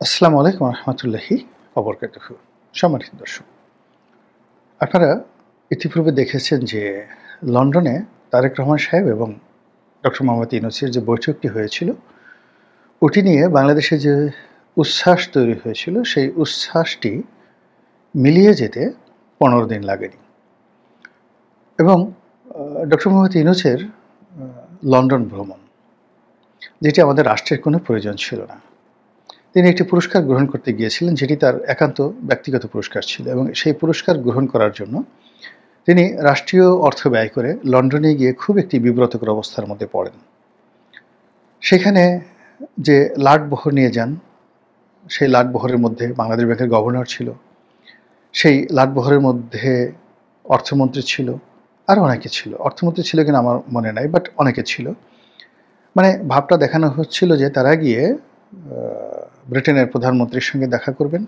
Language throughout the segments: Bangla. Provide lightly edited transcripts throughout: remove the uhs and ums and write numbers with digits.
আসসালামু আলাইকুম রহমতুল্লাহি ওবরকাতুহু। সম্মানিত দর্শক, আপনারা ইতিপূর্বে দেখেছেন যে লন্ডনে তারেক রহমান সাহেব এবং ডক্টর মোহাম্মদ ইউনূসের যে বৈঠকটি হয়েছিল, ওটি নিয়ে বাংলাদেশে যে উচ্ছ্বাস তৈরি হয়েছিল, সেই উচ্ছ্বাসটি মিলিয়ে যেতে ১৫ দিন লাগেনি। এবং ডক্টর মোহাম্মদ ইউনূসের লন্ডন ভ্রমণ, যেটি আমাদের রাষ্ট্রের কোনো প্রয়োজন ছিল না। তিনি একটি পুরস্কার গ্রহণ করতে গিয়েছিলেন, যেটি তার একান্ত ব্যক্তিগত পুরস্কার ছিল, এবং সেই পুরস্কার গ্রহণ করার জন্য তিনি রাষ্ট্রীয় অর্থ ব্যয় করে লন্ডনে গিয়ে খুব একটি বিব্রতকর অবস্থার মধ্যে পড়েন। সেখানে যে লাটবহর নিয়ে যান, সেই লাটবহরের মধ্যে বাংলাদেশ ব্যাংকের গভর্নর ছিল, সেই লাটবহরের মধ্যে অর্থমন্ত্রী ছিল, আরও অনেকে ছিল। অর্থমন্ত্রী ছিল কিনা আমার মনে নাই, বাট অনেকে ছিল। মানে ভাবটা দেখানো হচ্ছিল যে তারা গিয়ে ব্রিটেনের প্রধানমন্ত্রীর সঙ্গে দেখা করবেন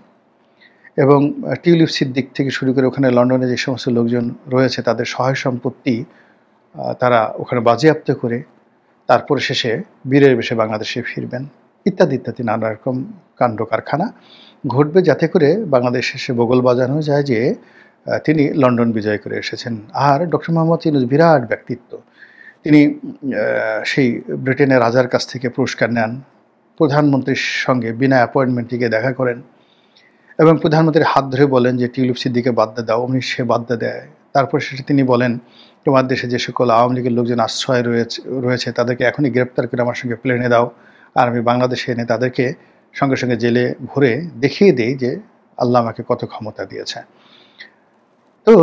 এবং টিউলিপ সিদ্দিক থেকে শুরু করে ওখানে লন্ডনে যে সমস্ত লোকজন রয়েছে তাদের সহায় সম্পত্তি তারা ওখানে বাজেয়াপ্ত করে তারপরে শেষে বীরের বেশে বাংলাদেশে ফিরবেন, ইত্যাদি ইত্যাদি নানা রকম কাণ্ড কারখানা ঘটবে, যাতে করে বাংলাদেশ শেষে বগল বাজানো যায় যে তিনি লন্ডন বিজয় করে এসেছেন। আর ডক্টর মোহাম্মদ ইউনূস বিরাট ব্যক্তিত্ব। তিনি সেই ব্রিটেনের রাজার কাছ থেকে পুরস্কার নেন, প্রধানমন্ত্রীর সঙ্গে বিনা অ্যাপয়েন্টমেন্টে গিয়ে দেখা করেন এবং প্রধানমন্ত্রীর হাত ধরে বলেন যে টিউলিপ সিদ্দিকে বাদ দাও, অমনি সে বাদ দেয়। তারপর শেষে তিনি বলেন, তোমার দেশে যে সকল আওয়ামী লীগের লোকজন আশ্রয় রয়েছে তাদেরকে এখনই গ্রেপ্তার করে আমার সঙ্গে প্লেনে দাও, আর আমি বাংলাদেশে এনে তাদেরকে সঙ্গে সঙ্গে জেলে ভরে দেখিয়ে দিই যে আল্লাহ আমাকে কত ক্ষমতা দিয়েছে। তো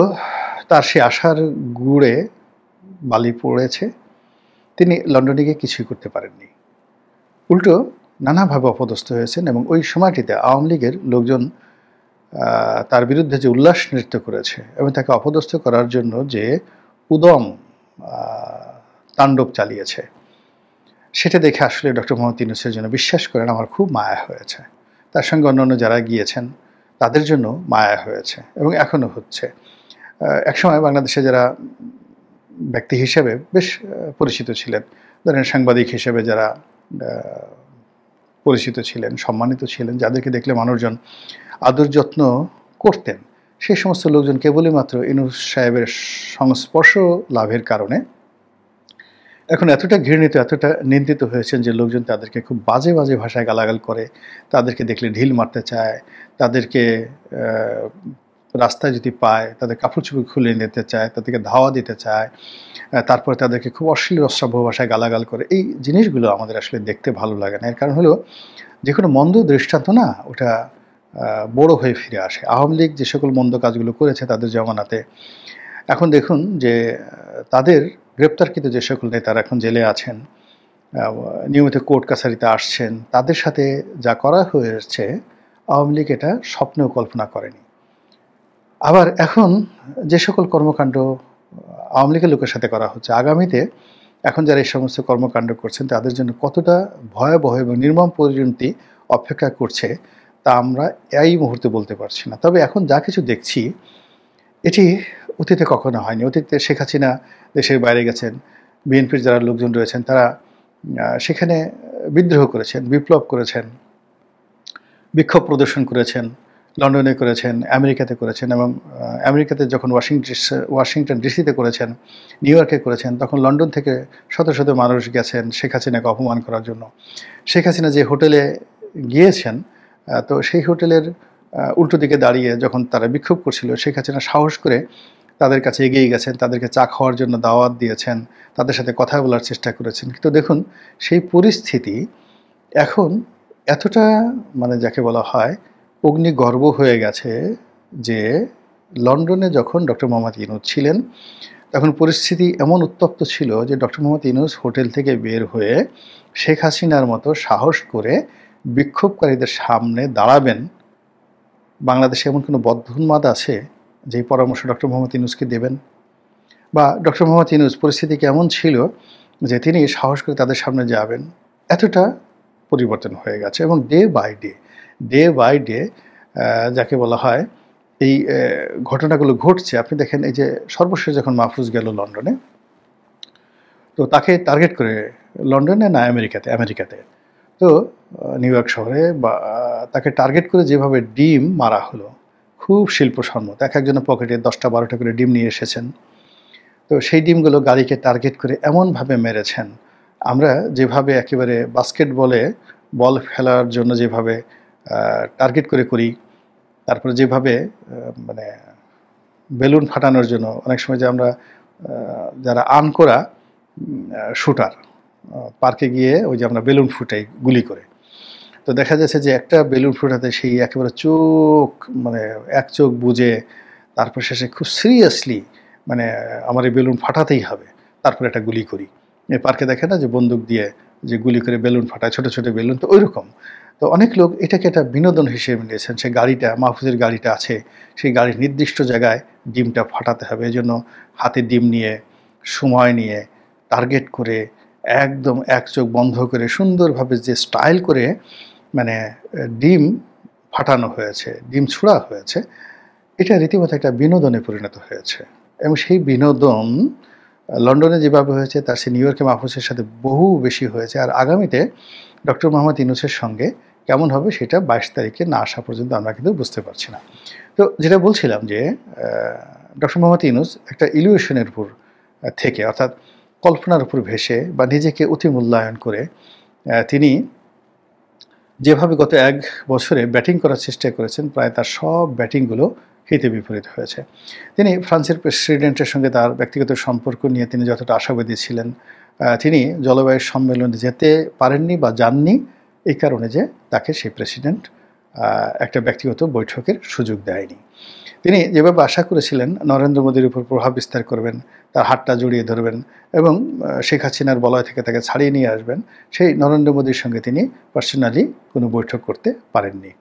তার সে আশার গুড়ে বালি পড়েছে। তিনি লন্ডনে গিয়ে কিছুই করতে পারেননি, উল্টো নানাভাবে অপদস্থ হয়েছেন। এবং ওই সময়টিতে আওয়ামী লীগের লোকজন তার বিরুদ্ধে যে উল্লাস নৃত্য করেছে এবং তাকে অপদস্থ করার জন্য যে উদম তাণ্ডব চালিয়েছে, সেটা দেখে আসলে ডক্টর মোহাম্মদ ইউনূসের জন্য, বিশ্বাস করেন, আমার খুব মায়া হয়েছে। তার সঙ্গে অন্যান্য যারা গিয়েছেন তাদের জন্য মায়া হয়েছে এবং এখনও হচ্ছে। একসময় বাংলাদেশে যারা ব্যক্তি হিসেবে বেশ পরিচিত ছিলেন, ধরেন সাংবাদিক হিসেবে যারা পরিচিত ছিলেন, সম্মানিত ছিলেন, যাদেরকে দেখলে মানুষজন আদর যত্ন করতেন, সেই সমস্ত লোকজন কেবলই মাত্র ইউনূস সাহেবের সংস্পর্শ লাভের কারণে এখন এতটা ঘৃণিত, এতটা নিন্দিত হয়েছেন যে লোকজন তাদেরকে খুব বাজে বাজে ভাষায় গালাগাল করে, তাদেরকে দেখলে ঢিল মারতে চায়, তাদেরকে রাস্তায় যদি পায় তাদের কাপড় চোপড় খুলে নিতে চায়, তাদেরকে ধাওয়া দিতে চায়, তারপরে তাদেরকে খুব অশ্লীল অশ্রাব্য ভাষায় গালাগাল করে। এই জিনিসগুলো আমাদের আসলে দেখতে ভালো লাগে না। এর কারণ হলো, যে কোনো মন্দ দৃষ্টান্ত না, ওটা বড় হয়ে ফিরে আসে। আওয়ামী লীগ যে সকল মন্দ কাজগুলো করেছে তাদের জমানাতে, এখন দেখুন যে তাদের গ্রেপ্তারকৃত যে সকল নেতারা এখন জেলে আছেন, নিয়মিত কোর্ট কাছারিতে আসছেন, তাদের সাথে যা করা হয়েছে আওয়ামী লীগ এটা স্বপ্নেও কল্পনা করেনি। আবার এখন যে সকল কর্মকাণ্ড আওয়ামী লীগের লোকের সাথে করা হচ্ছে, আগামীতে এখন যারা এই সমস্ত কর্মকাণ্ড করছেন তাদের জন্য কতটা ভয়াবহ এবং নির্মম পরিণতি অপেক্ষা করছে তা আমরা এই মুহূর্তে বলতে পারছি না। তবে এখন যা কিছু দেখছি এটি অতীতে কখনো হয়নি। অতীতে শেখ হাসিনা দেশের বাইরে গেছেন, বিএনপির যারা লোকজন রয়েছেন তারা সেখানে বিদ্রোহ করেছেন, বিপ্লব করেছেন, বিক্ষোভ প্রদর্শন করেছেন, লন্ডনে করেছেন, আমেরিকাতে করেছেন, এবং আমেরিকাতে যখন ওয়াশিংটন ডিসিতে করেছেন, নিউ ইয়র্কে করেছেন, তখন লন্ডন থেকে শত শত মানুষ গেছেন শেখ হাসিনাকে অপমান করার জন্য। শেখ হাসিনা যে হোটেলে গিয়েছেন, তো সেই হোটেলের উল্টো দিকে দাঁড়িয়ে যখন তারা বিক্ষোভ করছিল, শেখ হাসিনা সাহস করে তাদের কাছে এগিয়ে গেছেন, তাদেরকে চা খাওয়ার জন্য দাওয়াত দিয়েছেন, তাদের সাথে কথা বলার চেষ্টা করেছেন। কিন্তু দেখুন সেই পরিস্থিতি এখন এতটা, মানে যাকে বলা হয় অগ্নিগর্ভ হয়ে গেছে, যে লন্ডনে যখন ডক্টর মোহাম্মদ ইউনূস ছিলেন তখন পরিস্থিতি এমন উত্তপ্ত ছিল যে ডক্টর মোহাম্মদ ইউনূস হোটেল থেকে বের হয়ে শেখ হাসিনার মতো সাহস করে বিক্ষোভকারীদের সামনে দাঁড়াবেন। বাংলাদেশে এমন কোনো বদ্ধোন্মাদ আছে যেই পরামর্শ ডক্টর মোহাম্মদ ইউনূসকে দেবেন? বা ডক্টর মোহাম্মদ ইউনূস পরিস্থিতি কেমন ছিল যে তিনি সাহস করে তাদের সামনে যাবেন? এতটা পরিবর্তন হয়ে গেছে। এবং ডে বাই ডে যাকে বলা হয় এই ঘটনাগুলো ঘটছে। আপনি দেখেন, এই যে সর্বশেষ যখন মাহফুজ গেল লন্ডনে, তো তাকে টার্গেট করে, লন্ডনে না আমেরিকাতে, তো নিউ ইয়র্ক শহরে বা তাকে টার্গেট করে যেভাবে ডিম মারা হলো, খুব শিল্পসম্মত। একজনের পকেটে 10টা-12টা করে ডিম নিয়ে এসেছেন। তো সেই ডিমগুলো গাড়িকে টার্গেট করে এমনভাবে মেরেছেন, আমরা যেভাবে একেবারে বাস্কেটবলে বল ফেলার জন্য যেভাবে টার্গেট করে করি, তারপরে যেভাবে মানে বেলুন ফাটানোর জন্য অনেক সময় যে আমরা যারা আনকোরা শুটার পার্কে গিয়ে ওই যে আমরা বেলুন ফুটাই গুলি করে, তো দেখা যাচ্ছে যে একটা বেলুন ফুটাতে সেই একেবারে চোখ মানে এক চোখ বুজে তারপর শেষে খুব সিরিয়াসলি মানে আমার এই বেলুন ফাটাতেই হবে, তারপরে একটা গুলি করি। এই পার্কে দেখে না যে বন্দুক দিয়ে যে গুলি করে বেলুন ফাটায়, ছোট ছোট বেলুন, তো ওই রকম। তো অনেক লোক এটাকে একটা বিনোদন হিসেবে নিয়েছেন। সে গাড়িটা, মাহফুজের গাড়িটা আছে, সেই গাড়ির নির্দিষ্ট জায়গায় ডিমটা ফাটাতে হবে, এই জন্য হাতে ডিম নিয়ে সময় নিয়ে টার্গেট করে একদম এক চোখ বন্ধ করে সুন্দরভাবে যে স্টাইল করে মানে ডিম ফাটানো হয়েছে, ডিম ছোড়া হয়েছে, এটা রীতিমতো একটা বিনোদনে পরিণত হয়েছে। এবং সেই বিনোদন লন্ডনে যেভাবে হয়েছে তার সে নিউ ইয়র্কে মাহফুজের সাথে বহু বেশি হয়েছে। আর আগামীতে ডক্টর মোহাম্মদ ইউনূসের সঙ্গে কেমন হবে সেটা 22 তারিখে না আসা পর্যন্ত আমরা কিন্তু বুঝতে পারছি না। তো যেটা বলছিলাম যে ডক্টর মোহাম্মদ ইউনূস একটা ইলিউশনের উপর থেকে, অর্থাৎ কল্পনার উপর ভেসে বা নিজেকে অতি মূল্যায়ন করে তিনি যেভাবে গত 1 বছরে ব্যাটিং করার চেষ্টা করেছেন, প্রায় তার সব ব্যাটিংগুলো হিতে বিপরীত হয়েছে। তিনি ফ্রান্সের প্রেসিডেন্টের সঙ্গে তার ব্যক্তিগত সম্পর্ক নিয়ে তিনি যতটা আশাবাদী ছিলেন, তিনি জলবায়ু সম্মেলনে যেতে পারেননি বা যাননি এই কারণে যে তাকে সেই প্রেসিডেন্ট একটা ব্যক্তিগত বৈঠকের সুযোগ দেয়নি। তিনি যেভাবে আশা করেছিলেন নরেন্দ্র মোদীর উপর প্রভাব বিস্তার করবেন, তার হাতটা জড়িয়ে ধরবেন এবং শেখ হাসিনার বলয় থেকে তাকে ছাড়িয়ে নিয়ে আসবেন, সেই নরেন্দ্র মোদীর সঙ্গে তিনি পার্সোনালি কোনো বৈঠক করতে পারেননি।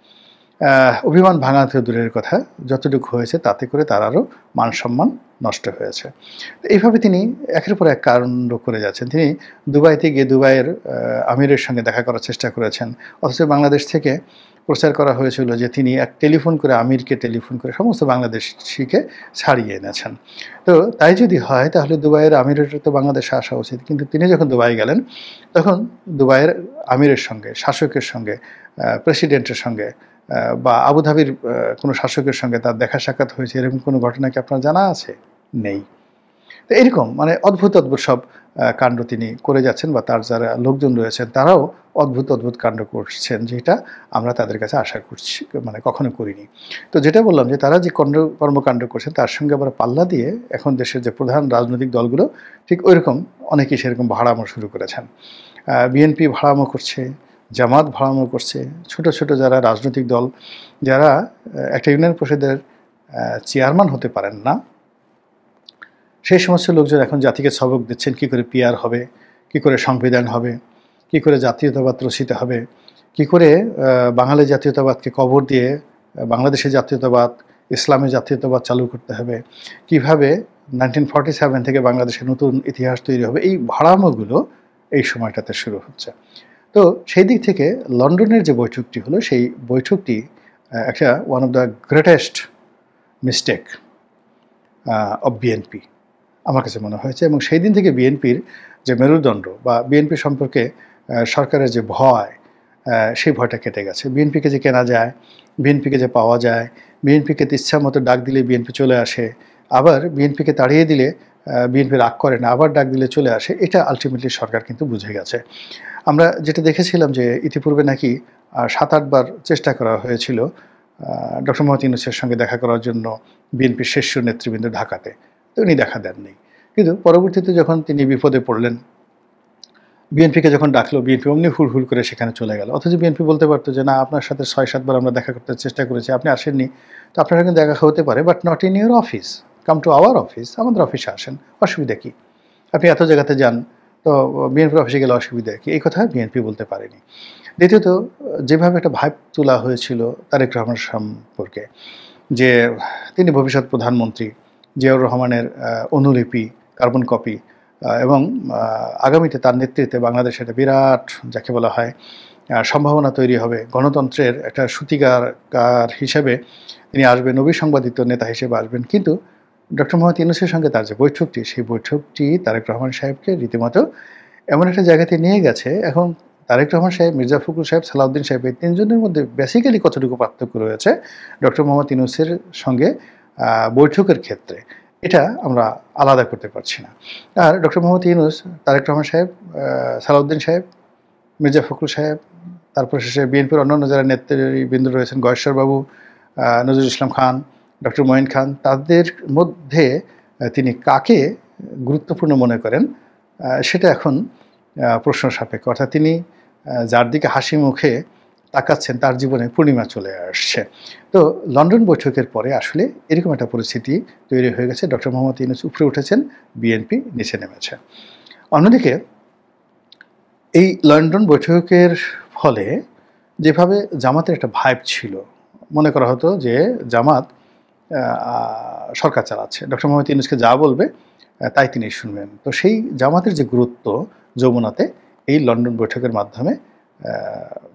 অভিমান ভাঙা তো দূরের কথা, যতটুকু হয়েছে তাতে করে তার আরও মান সম্মান নষ্ট হয়েছে। এইভাবে তিনি একের পর এক কাণ্ড করে যাচ্ছেন। তিনি দুবাইতে গিয়ে দুবাইয়ের আমিরের সঙ্গে দেখা করার চেষ্টা করেছেন, অথচ বাংলাদেশ থেকে প্রচার করা হয়েছিল যে তিনি এক টেলিফোন করে আমিরকে টেলিফোন করে সমস্ত বাংলাদেশিকে ছাড়িয়ে এনেছেন। তো তাই যদি হয় তাহলে দুবাইয়ের আমিরের তো বাংলাদেশে আসা উচিত, কিন্তু তিনি যখন দুবাই গেলেন তখন দুবাইয়ের আমিরের সঙ্গে, শাসকের সঙ্গে, প্রেসিডেন্টের সঙ্গে বা আবুধাবির কোনো শাসকের সঙ্গে তার দেখা সাক্ষাৎ হয়েছে, এরকম কোনো ঘটনা কি আপনার জানা আছে? নেই। তো এরকম মানে অদ্ভুত অদ্ভুত সব কাণ্ড তিনি করে যাচ্ছেন, বা তার যারা লোকজন রয়েছেন তারাও অদ্ভুত অদ্ভুত কাণ্ড করছেন, যেটা আমরা তাদের কাছে আশা করছি মানে কখনো করিনি। তো যেটা বললাম যে তারা যে কর্মকাণ্ড করছেন তার সঙ্গে আবার পাল্লা দিয়ে এখন দেশের যে প্রধান রাজনৈতিক দলগুলো ঠিক ওইরকম অনেকেই সেরকম ভাড়ামো শুরু করেছেন। বিএনপি ভাড়ামো করছে, জামাত ভাড়ামো করছে, ছোট ছোট যারা রাজনৈতিক দল, যারা একটা ইউনিয়ন পরিষদের চেয়ারম্যান হতে পারেন না, সেই সমস্ত লোকজন এখন জাতিকে সবক দিচ্ছেন কী করে পিআর হবে, কী করে সংবিধান হবে, কী করে জাতীয়তাবাদ রচিত হবে, কী করে বাঙালি জাতীয়তাবাদকে কবর দিয়ে বাংলাদেশের জাতীয়তাবাদ, ইসলামী জাতীয়তাবাদ চালু করতে হবে, কিভাবে 1947 থেকে বাংলাদেশের নতুন ইতিহাস তৈরি হবে। এই ভাড়ামোগুলো এই সময়টাতে শুরু হচ্ছে। তো সেই দিক থেকে লন্ডনের যে বৈঠকটি হলো, সেই বৈঠকটি একটা one of the greatest mistake of BNP আমার কাছে মনে হয়েছে। এবং সেই দিন থেকে বিএনপির যে মেরুদণ্ড বা বিএনপি সম্পর্কে সরকারের যে ভয়, সেই ভয়টা কেটে গেছে। বিএনপিকে যে কেনা যায়, বিএনপিকে যে পাওয়া যায়, বিএনপিকে ইচ্ছা মতো ডাক দিলে বিএনপি চলে আসে, আবার বিএনপিকে তাড়িয়ে দিলে বিএনপি রাগ করে না, আবার ডাক দিলে চলে আসে, এটা আলটিমেটলি সরকার কিন্তু বুঝে গেছে। আমরা যেটা দেখেছিলাম যে ইতিপূর্বে নাকি 7-8 বার চেষ্টা করা হয়েছিল ডক্টর মোহাম্মদ ইউনূসের সঙ্গে দেখা করার জন্য বিএনপির শীর্ষ নেতৃবৃন্দ ঢাকাতে, তো উনি দেখা দেননি। কিন্তু পরবর্তীতে যখন তিনি বিপদে পড়লেন, বিএনপিকে যখন ডাকলো, বিএনপি অমনি হুড় করে সেখানে চলে গেল। অথচ বিএনপি বলতে পারতো যে না, আপনার সাথে 6-7 বার আমরা দেখা করতে চেষ্টা করেছি, আপনি আসেননি, তো আপনার সঙ্গে দেখা হতে পারে, but not in your office, come to our office, আমাদের অফিসে আসেন, অসুবিধা কী? আপনি এত জায়গাতে যান, তো বিএনপির অফিসে গেলে অসুবিধা কী? এই কথা বিএনপি বলতে পারেনি। দ্বিতীয়ত, যেভাবে একটা ভাইব তোলা হয়েছিল তারেক রহমান সম্পর্কে, যে তিনি ভবিষ্যৎ প্রধানমন্ত্রী, জিয়াউর রহমানের অনুলিপি, কার্বন কপি, এবং আগামীতে তার নেতৃত্বে বাংলাদেশে একটা বিরাট যাকে বলা হয় সম্ভাবনা তৈরি হবে, গণতন্ত্রের একটা সূতিকার হিসেবে তিনি আসবেন, অবিসংবাদিত নেতা হিসেবে আসবেন। কিন্তু ডক্টর মোহাম্মদ ইউনূসের সঙ্গে তার যে বৈঠকটি, সেই বৈঠকটি তারেক রহমান সাহেবকে রীতিমতো এমন একটা জায়গাতে নিয়ে গেছে, এখন তারেক রহমান সাহেব, মির্জা ফখরুল সাহেব, সালাউদ্দিন সাহেব এই তিনজনের মধ্যে বেসিক্যালি কতটুকু পার্থক্য রয়েছে ডক্টর মোহাম্মদ ইউনূসের সঙ্গে বৈঠকের ক্ষেত্রে, এটা আমরা আলাদা করতে পারছি না। আর ডক্টর মোহাম্মদ ইউনূস, তারেক রহমান সাহেব, সালাউদ্দিন সাহেব, মির্জা ফখরুল সাহেব, তারপর শেষে বিএনপির অন্যান্য যারা নেতৃবৃন্দ রয়েছেন, গয়েশ্বর বাবু, নজরুল ইসলাম খান, ডক্টর মঈন খান, তাদের মধ্যে তিনি কাকে গুরুত্বপূর্ণ মনে করেন সেটা এখন প্রশ্ন সাপেক্ষ। অর্থাৎ তিনি যার দিকে হাসি মুখে তাকাচ্ছেন তার জীবনে পূর্ণিমা চলে আসছে। তো লন্ডন বৈঠকের পরে আসলে এরকম একটা পরিস্থিতি তৈরি হয়ে গেছে। ডক্টর মোহাম্মদ ইউনূস উপরে উঠেছেন, বিএনপি নিচে নেমেছে। অন্যদিকে এই লন্ডন বৈঠকের ফলে যেভাবে জামাতের একটা ভাইব ছিল, মনে করা হতো যে জামাত সরকার চালাচ্ছে, ডক্টর মোহাম্মদ ইউনূসকে যা বলবে তাই তিনি শুনবেন। তো সেই জামাতের যে গুরুত্ব যমুনাতে এই লন্ডন বৈঠকের মাধ্যমে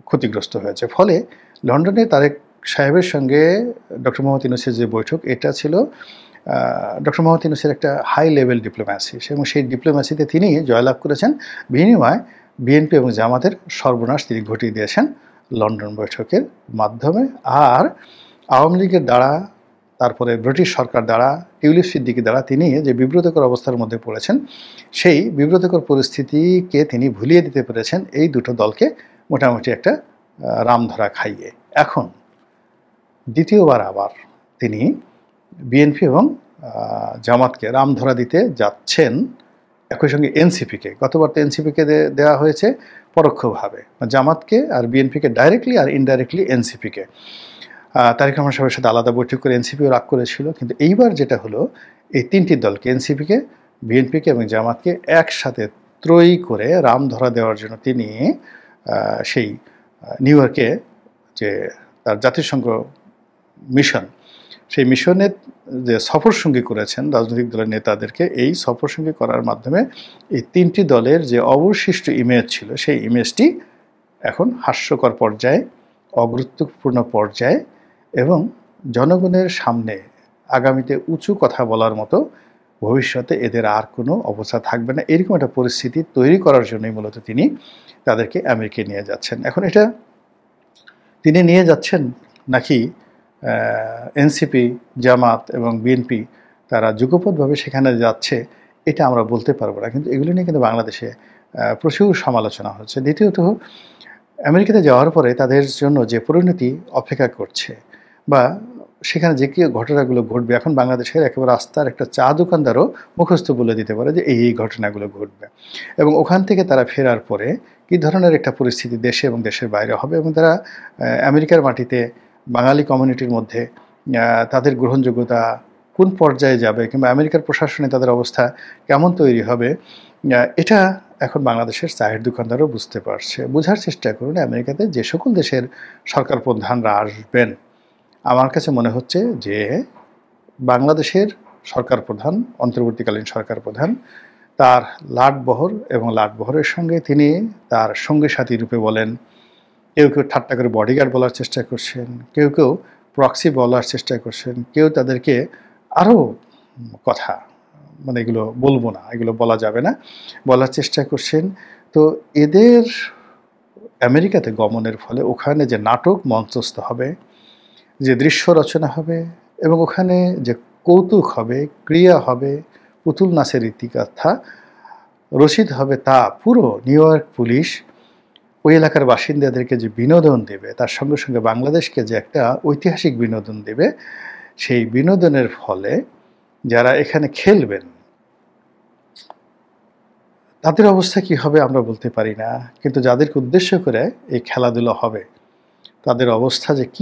ক্ষতিগ্রস্ত হয়েছে। ফলে লন্ডনে তারেক সাহেবের সঙ্গে ডক্টর মোহাম্মদ ইউনূসের যে বৈঠক, এটা ছিল ডক্টর মোহাম্মদ ইউনূসের একটা হাই লেভেল ডিপ্লোম্যাসি, এবং সেই ডিপ্লোম্যাসিতে তিনি জয়লাভ করেছেন। বিনিময়ে বিএনপি এবং জামাতের সর্বনাশ তিনি ঘটিয়ে দিয়েছেন লন্ডন বৈঠকের মাধ্যমে। আর আওয়ামী লীগের দ্বারা, তারপরে ব্রিটিশ সরকার দ্বারা, টিউলিপ সিদ্দিকী দ্বারা তিনি যে বিব্রতকর অবস্থার মধ্যে পড়েছেন, সেই বিব্রতকর পরিস্থিতিকে তিনি ভুলিয়ে দিতে পেরেছেন এই দুটো দলকে মোটামুটি একটা রামধরা খাইয়ে। এখন দ্বিতীয়বার আবার তিনি বিএনপি এবং জামাতকে রামধরা দিতে যাচ্ছেন, একই সঙ্গে এনসিপিকে। গতবার তো এনসিপিকে দেওয়া হয়েছে পরোক্ষভাবে, জামাতকে আর বিএনপিকে ডাইরেক্টলি, আর ইনডাইরেক্টলি এনসিপিকে। তারেক রহমান সাহেবের সাথে আলাদা বৈঠক করে এনসিপিও রাগ করেছিল। কিন্তু এইবার যেটা হলো, এই তিনটি দলকে, এনসিপিকে, বিএনপিকে এবং জামাতকে একসাথে ত্রয়ী করে রামধরা দেওয়ার জন্য তিনি সেই নিউ ইয়র্কে যে তার জাতিসংঘ মিশন, সেই মিশনের যে সফরসঙ্গী করেছেন রাজনৈতিক দলের নেতাদেরকে, এই সফরসঙ্গী করার মাধ্যমে এই তিনটি দলের যে অবশিষ্ট ইমেজ ছিল, সেই ইমেজটি এখন হাস্যকর পর্যায়ে, অগুরুত্বপূর্ণ পর্যায়ে, এবং জনগণের সামনে আগামীতে উঁচু কথা বলার মতো ভবিষ্যতে এদের আর কোনো অবস্থা থাকবে না। এরকম একটা পরিস্থিতি তৈরি করার জন্যই মূলত তিনি তাদেরকে আমেরিকায় নিয়ে যাচ্ছেন। এখন এটা তিনি নিয়ে যাচ্ছেন নাকি এনসিপি, জামাত এবং বিএনপি তারা যুগপৎভাবে সেখানে যাচ্ছে, এটা আমরা বলতে পারবো না। কিন্তু এগুলো নিয়ে কিন্তু বাংলাদেশে প্রচুর সমালোচনা হচ্ছে। দ্বিতীয়ত, আমেরিকাতে যাওয়ার পরে তাদের জন্য যে পরিণতি অপেক্ষা করছে, বা সেখানে যে কি ঘটনাগুলো ঘটবে, এখন বাংলাদেশের একেবারে রাস্তার একটা চা দোকানদারও মুখস্থ বলে দিতে পারে যে এই ঘটনাগুলো ঘটবে, এবং ওখান থেকে তারা ফেরার পরে কী ধরনের একটা পরিস্থিতি দেশে এবং দেশের বাইরে হবে, এবং তারা আমেরিকার মাটিতে বাঙালি কমিউনিটির মধ্যে তাদের গ্রহণযোগ্যতা কোন পর্যায়ে যাবে, কিংবা আমেরিকার প্রশাসনে তাদের অবস্থা কেমন তৈরি হবে, এটা এখন বাংলাদেশের চায়ের দোকানদারও বুঝতে পারছে। বোঝার চেষ্টা করুন, আমেরিকাতে যে সকল দেশের সরকার প্রধানরা আসবেন, আমার কাছে মনে হচ্ছে যে বাংলাদেশের সরকার প্রধান, অন্তর্বর্তীকালীন সরকার প্রধান, তার লাটবহর এবং লাটবহরের সঙ্গে তিনি তার সঙ্গী সাথী রূপে বলেন, কেউ কেউ ঠাট্টা করে বডিগার্ড বলার চেষ্টা করছেন, কেউ কেউ প্রক্সি বলার চেষ্টা করছেন, কেউ তাদেরকে আরও কথা, মানে এগুলো বলবো না, এগুলো বলা যাবে না, বলার চেষ্টা করছেন। তো এদের আমেরিকাতে গমনের ফলে ওখানে যে নাটক মঞ্চস্থ হবে, যে দৃশ্য রচনা হবে, এবং ওখানে যে কৌতুক হবে, ক্রিয়া হবে, পুতুল নাচের ইতিকথা রচিত হবে, তা পুরো নিউ ইয়র্ক পুলিশ ওই এলাকার বাসিন্দাদেরকে যে বিনোদন দেবে, তার সঙ্গে সঙ্গে বাংলাদেশকে যে একটা ঐতিহাসিক বিনোদন দেবে, সেই বিনোদনের ফলে যারা এখানে খেলবেন তাদের অবস্থা কী হবে আমরা বলতে পারি না, কিন্তু যাদেরকে উদ্দেশ্য করে এই খেলাধুলা হবে তাদের অবস্থা যে কী